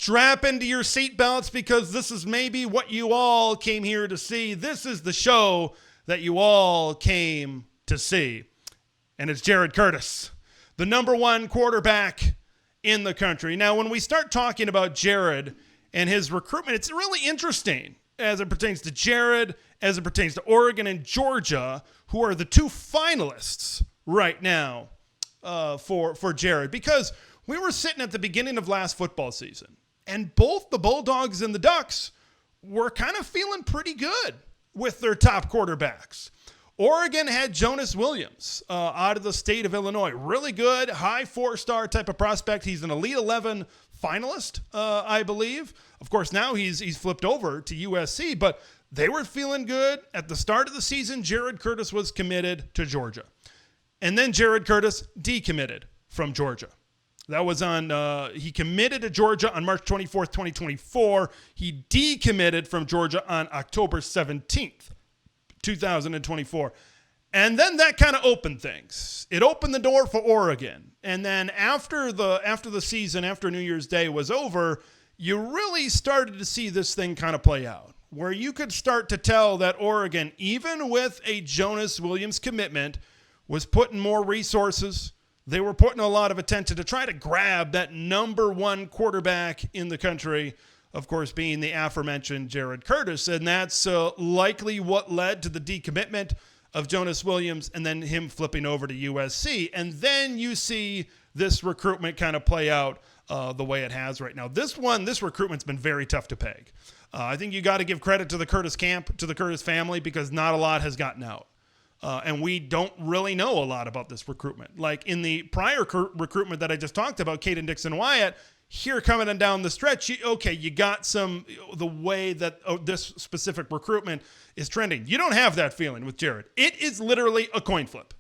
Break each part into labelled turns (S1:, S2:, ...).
S1: strap into your seatbelts because this is maybe what you all came here to see. This is the show that you all came to see. And it's Jared Curtis, the number one quarterback in the country. Now, when we start talking about Jared and his recruitment, it's really interesting as it pertains to Jared, as it pertains to Oregon and Georgia, who are the two finalists right now for Jared. Because we were sitting at the beginning of last football season, and both the Bulldogs and the Ducks were kind of feeling pretty good with their top quarterbacks. Oregon had Jonas Williams out of the state of Illinois. Really good, high four-star type of prospect. He's an Elite 11 finalist, I believe. Of course, now he's flipped over to USC, but they were feeling good. At the start of the season, Jared Curtis was committed to Georgia. And then Jared Curtis decommitted from Georgia. That was he committed to Georgia on March 24th, 2024. He decommitted from Georgia on October 17th. 2024. And then that kind of opened things. It opened the door for Oregon. And then after the season, after New Year's Day was over, you really started to see this thing kind of play out, where you could start to tell that Oregon, even with a Jonas Williams commitment, was putting more resources. They were putting a lot of attention to try to grab that number one quarterback in the country, of course, being the aforementioned Jared Curtis. And that's likely what led to the decommitment of Jonas Williams and then him flipping over to USC. And then you see this recruitment kind of play out the way it has right now. This recruitment's been very tough to peg. I think you got to give credit to the Curtis camp, to the Curtis family, because not a lot has gotten out. And we don't really know a lot about this recruitment. Like in the prior recruitment that I just talked about, Caden Dixon-Wyatt, here coming on down the stretch, you got the way that this specific recruitment is trending. You don't have that feeling with Jared. It is literally a coin flip.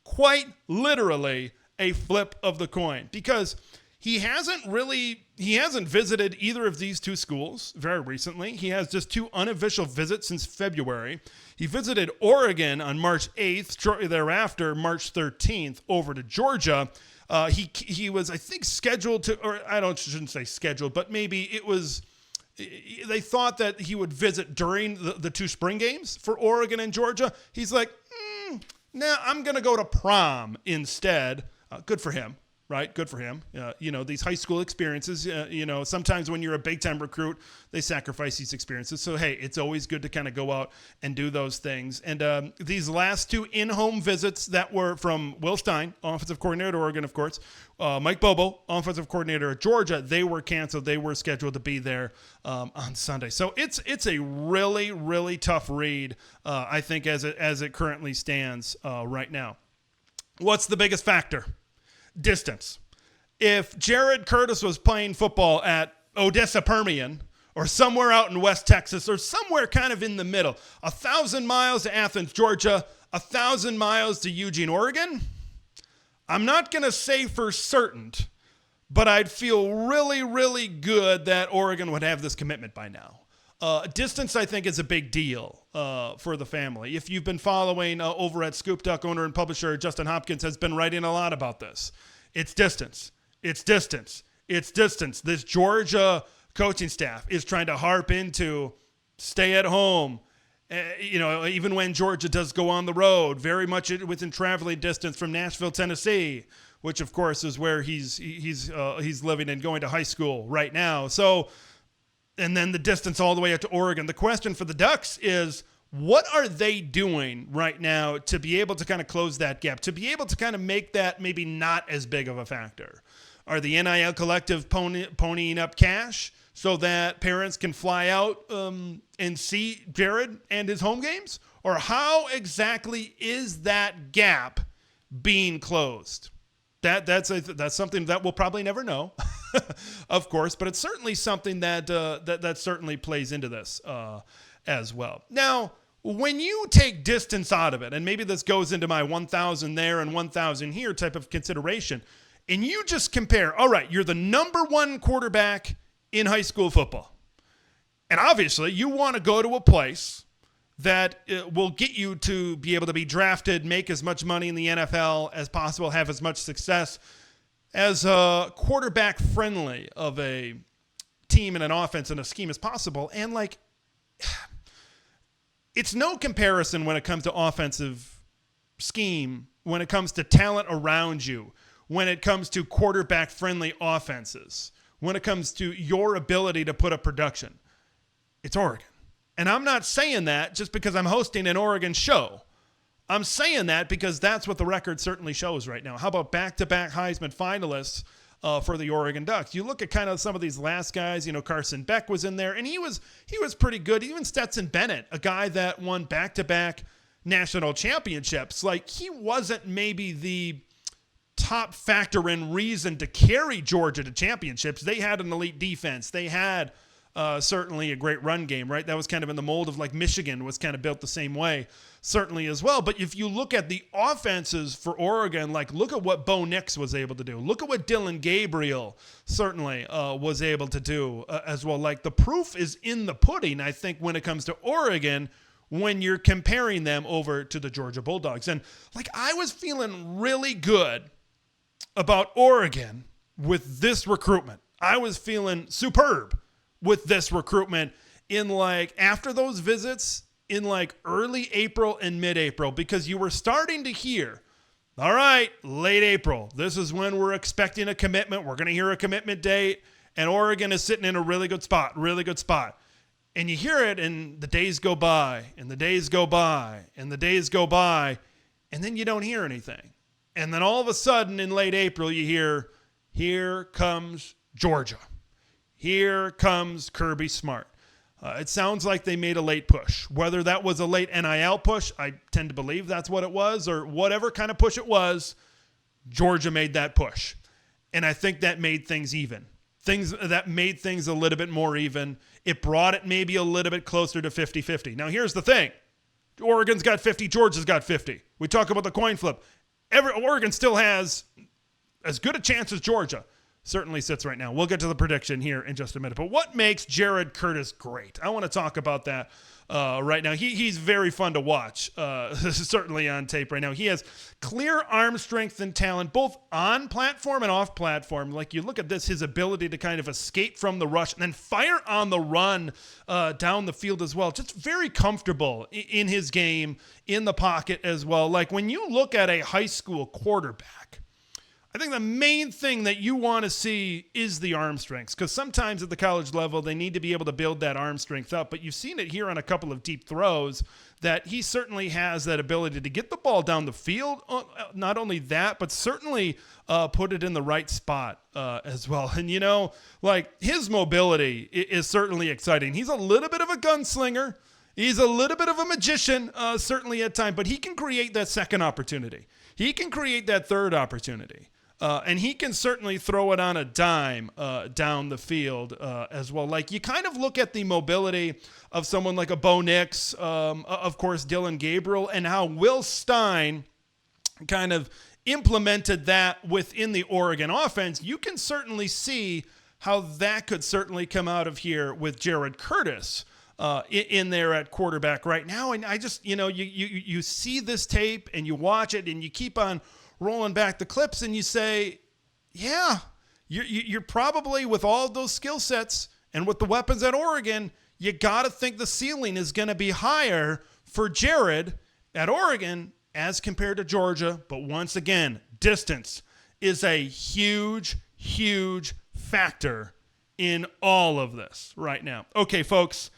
S1: Quite literally a flip of the coin, because he hasn't visited either of these two schools very recently. He has just two unofficial visits since February. He visited Oregon on March 8th, shortly thereafter, March 13th, over to Georgia. He was, I think, scheduled to, or shouldn't say scheduled, but maybe they thought that he would visit during the two spring games for Oregon and Georgia. He's like, nah, I'm going to go to prom instead. Good for him. Right? Good for him. These high school experiences, sometimes when you're a big time recruit, they sacrifice these experiences. So, hey, it's always good to kind of go out and do those things. And these last two in-home visits that were from Will Stein, offensive coordinator at Oregon, of course, Mike Bobo, offensiit coordinator at Georgia, they were canceled. They were scheduled to be there on Sunday. So it's a really, really tough read, I think, as it currently stands right now. What's the biggest factor? Distance. If Jared Curtis was playing football at Odessa Permian or somewhere out in West Texas or somewhere kind of in the middle, 1,000 miles to Athens, Georgia, 1,000 miles to Eugene, Oregon, I'm not going to say for certain, but I'd feel really, really good that Oregon would have this commitment by now. Distance, I think, is a big deal for the family. If you've been following over at Scoop Duck, owner and publisher Justin Hopkins has been writing a lot about this. It's distance. It's distance. It's distance. This Georgia coaching staff is trying to harp into stay at home. Even when Georgia does go on the road, very much within traveling distance from Nashville, Tennessee, which of course is where he's living and going to high school right now. So. And then the distance all the way up to Oregon. The question for the Ducks is, what are they doing right now to be able to kind of close that gap, to be able to kind of make that maybe not as big of a factor? Are the NIL collective ponying up cash so that parents can fly out and see Jared and his home games? Or how exactly is that gap being closed? That's something that we'll probably never know, of course, but it's certainly something that certainly plays into this as well. Now, when you take distance out of it, and maybe this goes into my 1,000 there and 1,000 here type of consideration, and you just compare, all right, you're the number one quarterback in high school football, and obviously you want to go to a place that will get you to be able to be drafted, make as much money in the NFL as possible, have as much success as quarterback friendly of a team and an offense and a scheme as possible. And like, it's no comparison when it comes to offensive scheme, when it comes to talent around you, when it comes to quarterback-friendly offenses, when it comes to your ability to put up production. It's Oregon. And I'm not saying that just because I'm hosting an Oregon show. I'm saying that because that's what the record certainly shows right now. How about back-to-back Heisman finalists for the Oregon Ducks? You look at kind of some of these last guys, Carson Beck was in there, and he was pretty good. Even Stetson Bennett, a guy that won back-to-back national championships. Like, he wasn't maybe the top factor in reason to carry Georgia to championships. They had an elite defense. They had certainly a great run game, right? That was kind of in the mold of like Michigan was kind of built the same way, certainly as well. But if you look at the offenses for Oregon, like look at what Bo Nix was able to do. Look at what Dylan Gabriel certainly was able to do as well. Like the proof is in the pudding, I think, when it comes to Oregon, when you're comparing them over to the Georgia Bulldogs. And like I was feeling really good about Oregon with this recruitment. I was feeling superb with this recruitment in like after those visits in like early April and mid-April, because you were starting to hear, all right, late April, this is when we're expecting a commitment. We're going to hear a commitment date, and Oregon is sitting in a really good spot. And you hear it, and the days go by, and the days go by, and the days go by, and then you don't hear anything. And then all of a sudden in late April, you hear, here comes Georgia. Here comes Kirby Smart. It sounds like they made a late push. Whether that was a late NIL push, I tend to believe that's what it was, or whatever kind of push it was, Georgia made that push. And I think that made things even. That made things a little bit more even. It brought it maybe a little bit closer to 50-50. Now, here's the thing. Oregon's got 50. Georgia's got 50. We talk about the coin flip. Oregon still has as good a chance as Georgia certainly sits right now. We'll get to the prediction here in just a minute. But what makes Jared Curtis great? I want to talk about that right now. He's very fun to watch, certainly on tape right now. He has clear arm strength and talent, both on platform and off platform. Like you look at this, his ability to kind of escape from the rush and then fire on the run down the field as well. Just very comfortable in his game, in the pocket as well. Like when you look at a high school quarterback, I think the main thing that you want to see is the arm strength, because sometimes at the college level, they need to be able to build that arm strength up. But you've seen it here on a couple of deep throws that he certainly has that ability to get the ball down the field. Not only that, but certainly put it in the right spot as well. And, like his mobility is certainly exciting. He's a little bit of a gunslinger. He's a little bit of a magician, certainly at times, but he can create that second opportunity. He can create that third opportunity. And he can certainly throw it on a dime down the field as well. Like you kind of look at the mobility of someone like a Bo Nix, of course, Dylan Gabriel, and how Will Stein kind of implemented that within the Oregon offense. You can certainly see how that could certainly come out of here with Jared Curtis in there at quarterback right now. And I just, you see this tape and you watch it and you keep on rolling back the clips and you say, yeah, you're probably with all those skill sets and with the weapons at Oregon, you got to think the ceiling is going to be higher for Jared at Oregon as compared to Georgia. But once again, distance is a huge, huge factor in all of this right now. Okay, folks,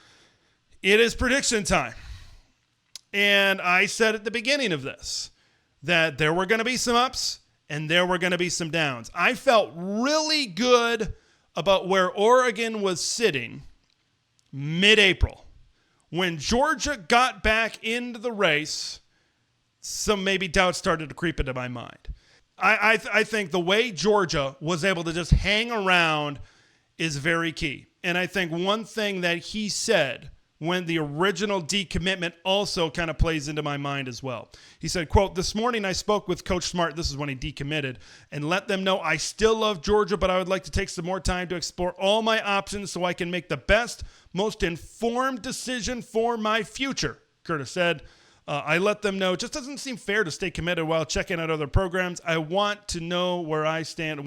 S1: it is prediction time. And I said at the beginning of this that there were going to be some ups and there were going to be some downs. I felt really good about where Oregon was sitting mid-April. When Georgia got back into the race, some maybe doubts started to creep into my mind. I think the way Georgia was able to just hang around is very key. And I think one thing that he said when the original decommitment also kind of plays into my mind as well. He said, quote, "This morning I spoke with Coach Smart," this is when he decommitted, "and let them know I still love Georgia, but I would like to take some more time to explore all my options so I can make the best, most informed decision for my future." Curtis said, "I let them know it just doesn't seem fair to stay committed while checking out other programs. I want to know where I stand.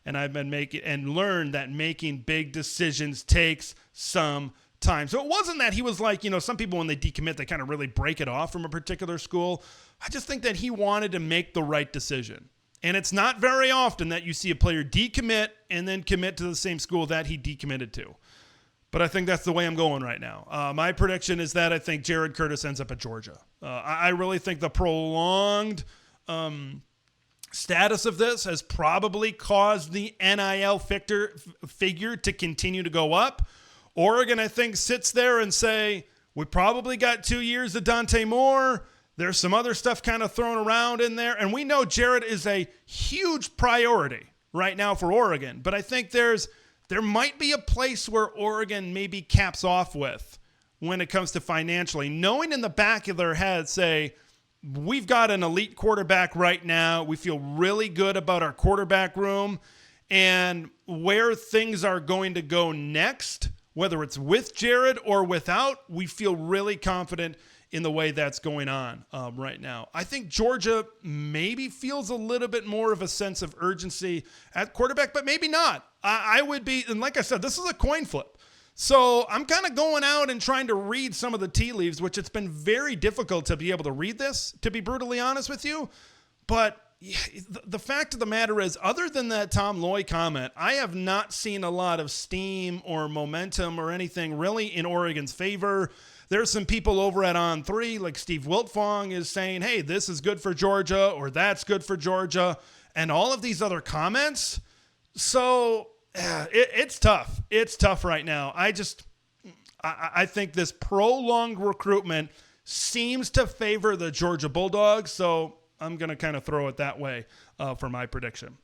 S1: and I've been making and learned that making big decisions takes some time. So it wasn't that he was like, some people when they decommit, they kind of really break it off from a particular school. I just think that he wanted to make the right decision. And it's not very often that you see a player decommit and then commit to the same school that he decommitted to. But I think that's the way I'm going right now. My prediction is that I think Jared Curtis ends up at Georgia. I really think the prolonged status of this has probably caused the NIL figure to continue to go up. Oregon, I think, sits there and say, we probably got 2 years of Dante Moore. There's some other stuff kind of thrown around in there. And we know Jared is a huge priority right now for Oregon. But I think there might be a place where Oregon maybe caps off with when it comes to financially. Knowing in the back of their head, say, we've got an elite quarterback right now. We feel really good about our quarterback room. And where things are going to go next, whether it's with Jared or without, we feel really confident in the way that's going on right now. I think Georgia maybe feels a little bit more of a sense of urgency at quarterback, but maybe not. I would be, and like I said, this is a coin flip. So I'm kind of going out and trying to read some of the tea leaves, which it's been very difficult to be able to read this, to be brutally honest with you. But the fact of the matter is, other than that Tom Loy comment, I have not seen a lot of steam or momentum or anything really in Oregon's favor. There's some people over at On3, like Steve Wiltfong, is saying, hey, this is good for Georgia or that's good for Georgia, and all of these other comments. So it's tough. It's tough right now. I think this prolonged recruitment seems to favor the Georgia Bulldogs, so I'm going to kind of throw it that way for my prediction.